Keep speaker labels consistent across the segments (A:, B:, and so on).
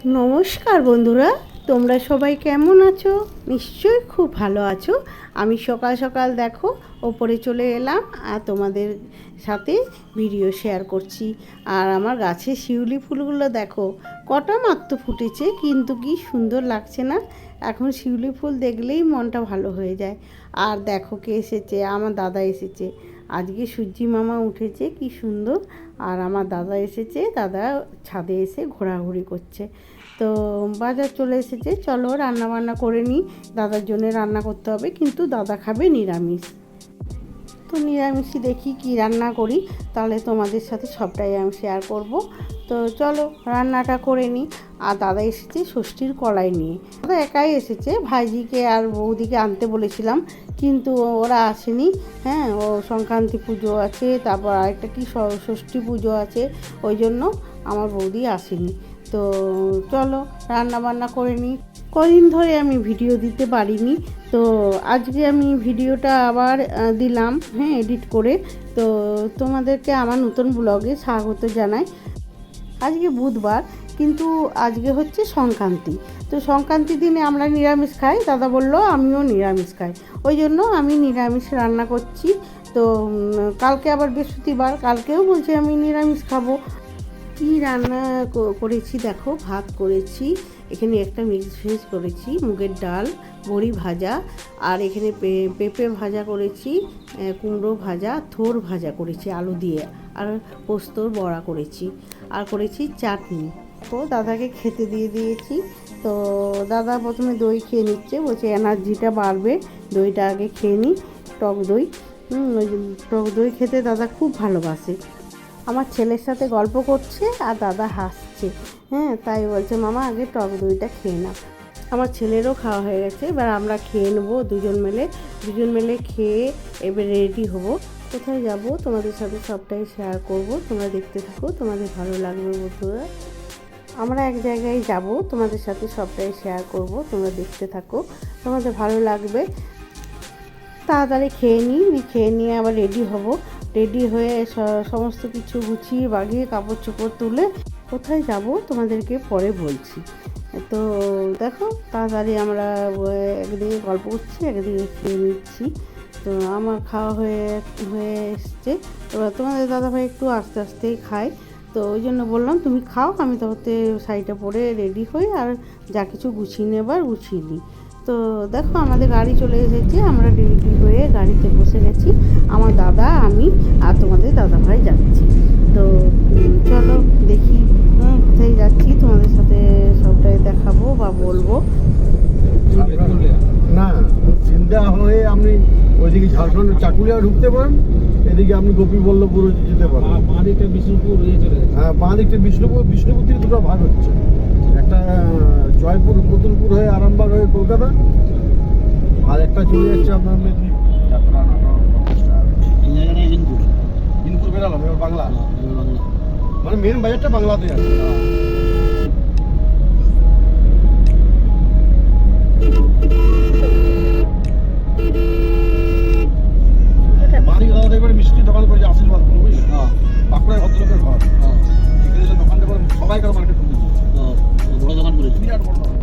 A: নমস্কার বন্ধুরা, তোমরা সবাই কেমন আছো? নিশ্চয়ই খুব ভালো আছো। আমি সকাল সকাল দেখো ওপরে চলে এলাম আর তোমাদের সাথে ভিডিও শেয়ার করছি। আর আমার গাছে শিউলি ফুলগুলো দেখো কটা মাত্র ফুটেছে, কিন্তু কি সুন্দর লাগছে না? এখন শিউলি ফুল দেখলেই মনটা ভালো হয়ে যায়। আর দেখো কে এসেছে, আমার দাদা এসেছে। আজকে সূর্যি মামা উঠেছে, কি সুন্দর। আর আমার দাদা এসেছে, দাদা ছাদে এসে ঘোরাঘুরি করছে। তো বাজার চলে এসেছে, চলো রান্না বান্না করে নিই। দাদার জন্য রান্না করতে হবে, কিন্তু দাদা খাবে নিরামিষ। তো নিরামিষই দেখি কি রান্না করি, তাহলে তোমাদের সাথে সবটাই আমি শেয়ার করব। তো চলো রান্নাটা করে নিই। আর দাদা এসেছে ষষ্ঠীর কলাই নিয়ে। দাদা একাই এসেছে, ভাইজিকে আর বৌদিকে আনতে বলেছিলাম, কিন্তু ওরা আসেনি। হ্যাঁ, ও সংক্রান্তি পুজো আছে, তারপর আরেকটা কি ষষ্ঠী পুজো আছে, ওই জন্য আমার বৌদি আসেনি। তো চলো রান্না বান্না করে নিই। কদিন ধরে আমি ভিডিও দিতে পারিনি, তো আজকে আমি ভিডিওটা আবার দিলাম, হ্যাঁ, এডিট করে। তো তোমাদেরকে আমার নতুন ব্লগে স্বাগত জানাই। আজকে বুধবার, কিন্তু আজকে হচ্ছে সংক্রান্তি। তো সংক্রান্তির দিনে আমরা নিরামিষ খাই, দাদা বললো আমিও নিরামিষ খাই, ওই জন্য আমি নিরামিষ রান্না করছি। তো কালকে আবার বৃহস্পতিবার, কালকেও বলছি আমি নিরামিষ খাবো। কী রান্না করেছি দেখো, ভাত করেছি, এখানে একটা মিক্স ভেজ করেছি, মুগের ডাল, বড়ি ভাজা, আর এখানে পেঁপে ভাজা করেছি, কুমড়ো ভাজা, থোর ভাজা করেছি আলু দিয়ে, আর পোস্তর বড়া করেছি, আর করেছি চাটনি। তো দাদাকে খেতে দিয়ে দিয়েছি। তো দাদা প্রথমে দই খেয়ে নিচ্ছে, বলছে এনার্জিটা বাড়বে, দইটা আগে খেয়ে নিই। টক দই, ওই টক দই খেতে দাদা খুব ভালোবাসে। আমার ছেলের সাথে গল্প করছে আর দাদা হাসছে। হ্যাঁ, তাই বলছে মামা আগে টক দইটা খেয়ে নাও। আমার ছেলেরও খাওয়া হয়ে গেছে, এবার আমরা খেয়ে নেবো দুজন মিলে খেয়ে এবার রেডি হব। কোথায় যাব তোমাদের সাথে সবটাই শেয়ার করব, তোমরা দেখতে থাকো, তোমাদের ভালো লাগবে বন্ধুরা। আমরা এক জায়গায় যাব, তোমাদের সাথে সবটাই শেয়ার করব, তোমরা দেখতে থাকো, তোমাদের ভালো লাগবে। তাড়াতাড়ি খেয়ে নিয়ে আবার রেডি হব। রেডি হয়ে সমস্ত কিছু গুছিয়ে বাগিয়ে কাপড় চোপড় তুলে কোথায় যাব তোমাদেরকে পরে বলছি। তো দেখো তাড়াতাড়ি আমরা একদিকে গল্প করছি, একদিকে খেয়ে নিচ্ছি। তো আমার খাওয়া হয়ে এসছে, এবার তোমাদের দাদাভাই একটু আস্তে আস্তেই খায়। তো ওই জন্য বললাম তুমি খাও, আমি তাতে শাড়িটা পরে রেডি হই আর যা কিছু গুছিয়ে নেবার গুছিয়ে নিই। তো দেখো আমাদের গাড়ি চলে এসেছে, আমরা রেডি হয়ে গাড়িতে বসে গেছি, আমার দাদা, আমি আর তোমাদের দাদাভাই যাচ্ছি। তো চলো দেখি কোথায় যাচ্ছি, তোমাদের সাথে সবটাই দেখাবো বা বলবো।
B: না, চিন্তা হয়ে আপনি ওইদিকে ঝাড়খণ্ড চাকুলিয়া ঢুকতে পারেন, এদিকে আপনি গোপীবল্লভপুর যেতে পারেন। বাঁ দিকটা বিষ্ণুপুর, হ্যাঁ বাঁ দিকটা বিষ্ণুপুর থেকে দুটো ভাগ হচ্ছে, একটা জয়পুর পুতুলপুর হয়ে আরামবাগ হয়ে কলকাতা, আর একটা চলে যাচ্ছে আপনার বিনপুর বেরালাম, এবার বাংলা, মানে মেন বাজারটা বাংলাতে আছে। মিষ্টি দোকান করেছে আশীর্বাদ, বুঝলি, বাঁকুড়ায় ভদ্রলোকের ঘর, সেখানে দোকানটা করে সবাইকার মার্কেট বড় দোকান করেছে, বিরাট বড় দোকান।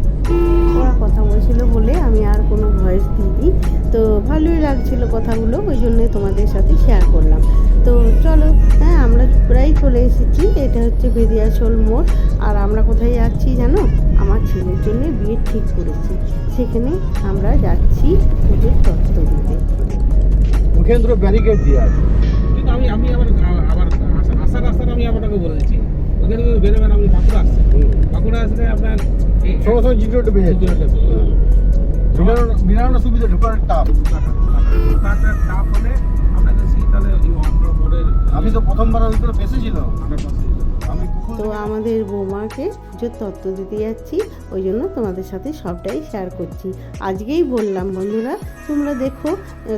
A: ওরা কথা বলছিল বলে আমি আর কোনো ভয়েস দিইনি। তো ভালোই লাগছিল কথাগুলো, ওই জন্যই তোমাদের সাথে শেয়ার করলাম। তো চলো, হ্যাঁ আমরা প্রায় চলে এসেছি, এটা হচ্ছে বেদিয়াশোল মোড়। আর আমরা কোথায় যাচ্ছি জানো? আমার ছেলের জন্য বিয়ে ঠিক করেছি, সেখানে আমরা যাচ্ছি পুজোর তত্ত্ব দিতে।
B: ওখানে দুটো ব্যারিকেড দিয়ে আছে,
C: কিন্তু আমি আবার আসার রাস্তাটা আমি আপনাকে বলেছি, ওখানে বেরোবেন আপনি বাঁকুড়া আসলে আপনার
B: সমস্ত জিরোটা বেরিয়ে বিরানোর সুবিধা, ঢোকার টাপ
C: হলে আপনাদের তাহলে
B: আমি তো প্রথমবার ওই করে ফেসেছিলাম।
A: তো আমাদের বৌমাকে পুজোর তত্ত্ব দিতে যাচ্ছি, ওই জন্য তোমাদের সাথে সবটাই শেয়ার করছি। আজকেই বললাম বন্ধুরা, তোমরা দেখো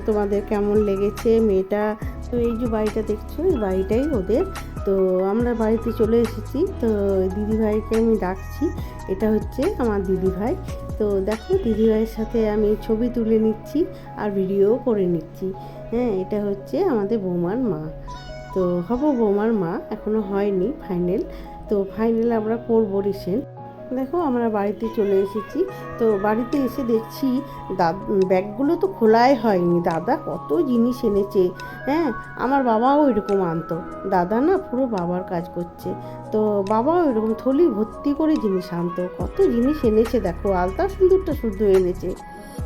A: তোমাদের কেমন লেগেছে মেয়েটা। তো এই যে বাড়িটা দেখছো, এই বাড়িটাই ওদের। তো আমরা বাড়িতে চলে এসেছি। তো দিদিভাইকে আমি ডাকছি, এটা হচ্ছে আমার দিদিভাই। তো দেখো দিদিভাইয়ের সাথে আমি ছবি তুলে নিচ্ছি আর ভিডিও করে নিচ্ছি। হ্যাঁ, এটা হচ্ছে আমাদের বৌমার মা। তো হব বৌমার মা, এখনও হয়নি ফাইনাল। তো ফাইনাল আমরা করবো রিসেন্ট। দেখো আমরা বাড়িতে চলে এসেছি। তো বাড়িতে এসে দেখছি ব্যাগগুলো তো খোলাই হয়নি, দাদা কত জিনিস এনেছে। হ্যাঁ, আমার বাবাও এরকম আনতো, দাদা না পুরো বাবার কাজ করছে, তো বাবাও এরকম থলি ভর্তি করে জিনিস আনতো, কত জিনিস এনেছে দেখো, আলতা সিঁদুরটা শুদ্ধ এনেছে।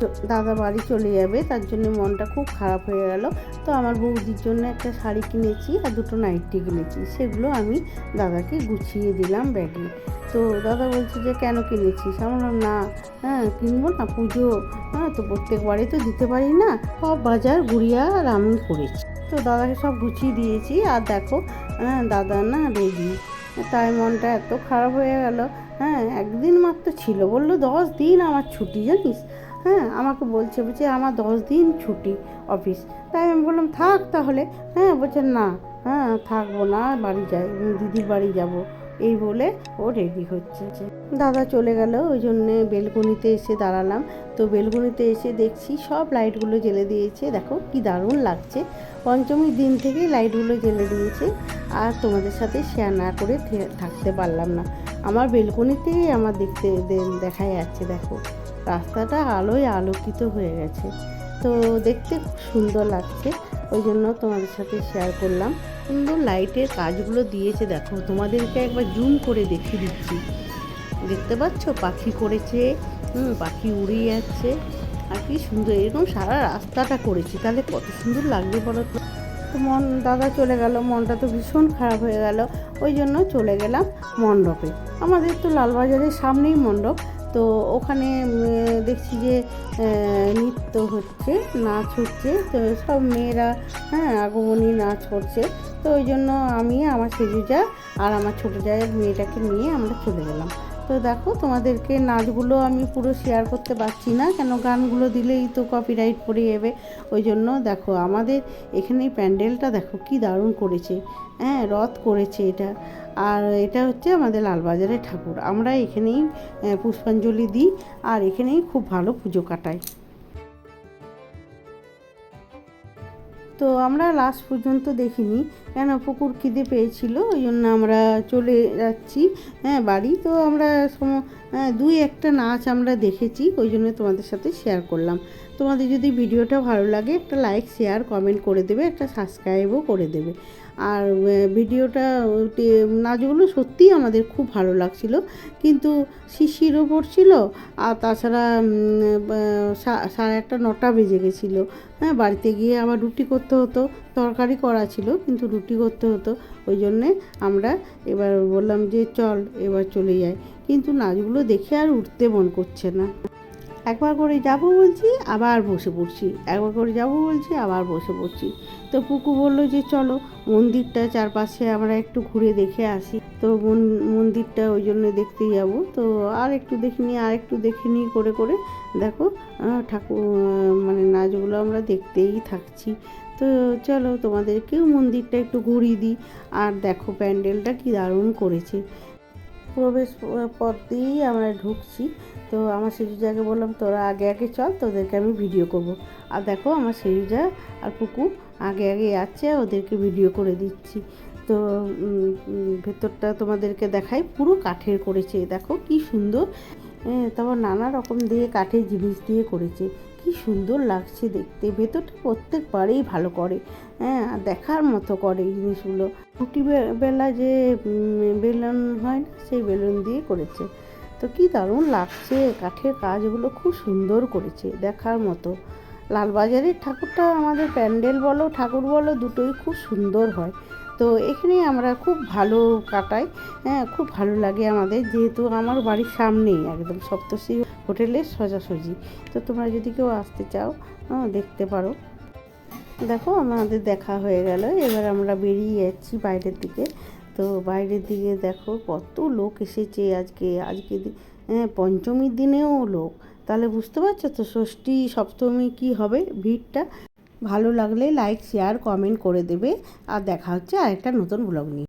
A: তো দাদা বাড়ি চলে যাবে, তার জন্য মনটা খুব খারাপ হয়ে গেল। তো আমার বৌদির জন্য একটা শাড়ি কিনেছি আর দুটো নাইটি কিনেছি, সেগুলো আমি দাদাকে গুছিয়ে দিলাম ব্যাগে। তো দাদা বলছে যে কেন কিনেছিস? আমি বললাম না, হ্যাঁ কিনবো না, পুজো, হ্যাঁ তো প্রত্যেকবারই তো দিতে পারি না, সব বাজার গুড়িয়া আর আমি করেছি। তো দাদাকে সব গুছিয়ে দিয়েছি, আর দেখো হ্যাঁ দাদা না রেডি। তাই মনটা এত খারাপ হয়ে গেল। হ্যাঁ, একদিন মাত্র ছিল, বললো 10 দিন আমার ছুটি, জানিস। হ্যাঁ, আমাকে বলছে আমার 10 দিন ছুটি অফিস। তাই আমি বললাম থাক তাহলে। হ্যাঁ, বলছে না, হ্যাঁ থাকবো না, বাড়ি যাই, দিদির বাড়ি যাব, এই বলে ও রেডি হচ্ছে। দাদা চলে গেল, ওই জন্যে বেলকনিতে এসে দাঁড়ালাম। তো বেলকনিতে এসে দেখছি সব লাইটগুলো জ্বেলে দিয়েছে, দেখো কি দারুণ লাগছে। পঞ্চমীর দিন থেকেই লাইটগুলো জ্বেলে দিয়েছে, আর তোমাদের সাথে শেয়ার না করে থাকতে পারলাম না। আমার বেলকনিতেই আমার দেখা যাচ্ছে, দেখো রাস্তাটা আলোয় আলোকিত হয়ে গেছে, তো দেখতে খুব সুন্দর লাগছে, ওই জন্য তোমাদের সাথে শেয়ার করলাম। সুন্দর লাইটের কাজগুলো দিয়েছে, দেখো তোমাদেরকে একবার জুম করে দেখিয়ে দিচ্ছি, দেখতে পাচ্ছ পাখি করেছে, পাখি উড়ে যাচ্ছে, আর কি সুন্দর এরকম সারা রাস্তাটা করেছি, তাহলে কত সুন্দর লাগবে বলো তো। তো দাদা চলে গেল, মনটা তো ভীষণ খারাপ হয়ে গেল, ওই জন্য চলে গেলাম মণ্ডপে। আমাদের তো লালবাজারের সামনেই মণ্ডপ, তো ওখানে দেখছি যে নৃত্য হচ্ছে, নাচ হচ্ছে, তো সব মেয়েরা হ্যাঁ আগমনী নাচ করছে। তো ওই জন্য আমি আমার সেজু যা আর আমার ছোটো জায়ের মেয়েটাকে নিয়ে আমরা চলে গেলাম। তো দেখো তোমাদেরকে নাচগুলো আমি পুরো শেয়ার করতে পারছি না, কেন গানগুলো দিলেই তো কপিরাইট পড়ে যাবে, ওই জন্য দেখো আমাদের এখানে প্যান্ডেলটা দেখো কি দারুণ করেছে। হ্যাঁ, রথ করেছে এটা, আর এটা হচ্ছে আমাদের লালবাজারের ঠাকুর। আমরা এখানেই পুষ্পাঞ্জলি দিই, আর এখানেই খুব ভালো পুজো কাটাই। তো আমরা লাস্ট পর্যন্ত দেখিনি, কেন পুকুর খিদে পেয়েছিল, ওই জন্য আমরা চলে যাচ্ছি হ্যাঁ বাড়ি। তো আমরা 2-1টা নাচ আমরা দেখেছি, ওই জন্য তোমাদের সাথে শেয়ার করলাম। তোমাদের যদি ভিডিওটা ভালো লাগে একটা লাইক শেয়ার কমেন্ট করে দেবে, একটা সাবস্ক্রাইবও করে দেবে। আর ভিডিওটা নাচগুলো সত্যিই আমাদের খুব ভালো লাগছিল, কিন্তু শিশিরও পড়ছিল, আর তাছাড়া 9:30 বেজে গেছিলো। হ্যাঁ, বাড়িতে গিয়ে আবার রুটি করতে হতো, তরকারি করা ছিল কিন্তু রুটি করতে হতো, ওই জন্যে আমরা এবার বললাম যে চল এবার চলে যাই, কিন্তু নাচগুলো দেখে আর উঠতে মন করছে না। একবার করে যাব বলছি আবার বসে পড়ছি, একবার করে যাব বলছি আবার বসে পড়ছি। তো পুকু বললো যে চলো মন্দিরটা চারপাশে আমরা একটু ঘুরে দেখে আসি। তো মন্দিরটা ওই জন্য দেখতে যাব। তো আর একটু দেখে নিই করে করে দেখো ঠাকুর মানে নাচগুলো আমরা দেখতেই থাকছি। তো চলো তোমাদেরকেও মন্দিরটা একটু ঘুরিয়ে দিই। আর দেখো প্যান্ডেলটা কি দারুণ করেছে, প্রবেশ পথ দিয়েই আমরা ঢুকছি। তো আমার সেজুজাকে বললাম তোরা আগে আগে চল, তোদেরকে আমি ভিডিও করব। আর দেখো আমার সেজুজা আর পুকু আগে আগে যাচ্ছে, ওদেরকে ভিডিও করে দিচ্ছি। তো ভেতরটা তোমাদেরকে দেখাই, পুরো কাঠের করেছে, দেখো কি সুন্দর। তারপর নানা রকম দিয়ে কাঠের জিনিস দিয়ে করেছে, কি সুন্দর লাগছে দেখতে। ভেতরটা প্রত্যেকবারেই ভালো করে, হ্যাঁ দেখার মতো করে এই জিনিসগুলো। রুটি বেলা যে বেলুন হয় না, সেই বেলুন দিয়ে করেছে। তো কি দারুণ লাগছে, কাঠের কাজগুলো খুব সুন্দর করেছে, দেখার মতো। লালবাজারের ঠাকুরটা আমাদের প্যান্ডেল বলো ঠাকুর বলো দুটোই খুব সুন্দর হয়। তো এখানে আমরা খুব ভালো কাটাই, হ্যাঁ খুব ভালো লাগে আমাদের, যেহেতু আমার বাড়ির সামনেই একদম সপ্তর্ষি হোটেলের সোজাসুজি। তো তোমরা যদি কেউ আসতে চাও দেখতে পারো। দেখো আমাদের দেখা হয়ে গেল, এবার আমরা বেরিয়ে যাচ্ছি বাইরের দিকে। তো বাইরের দিকে দেখো কত লোক এসেছে আজকে পঞ্চমীর দিনেও লোক, তাহলে বুঝতে পারছো তো ষষ্ঠী সপ্তমী কি হবে ভিড়টা। ভালো লাগলে লাইক শেয়ার কমেন্ট করে দেবে, আর দেখা হচ্ছে আরেকটা নতুন ব্লগ নিয়ে।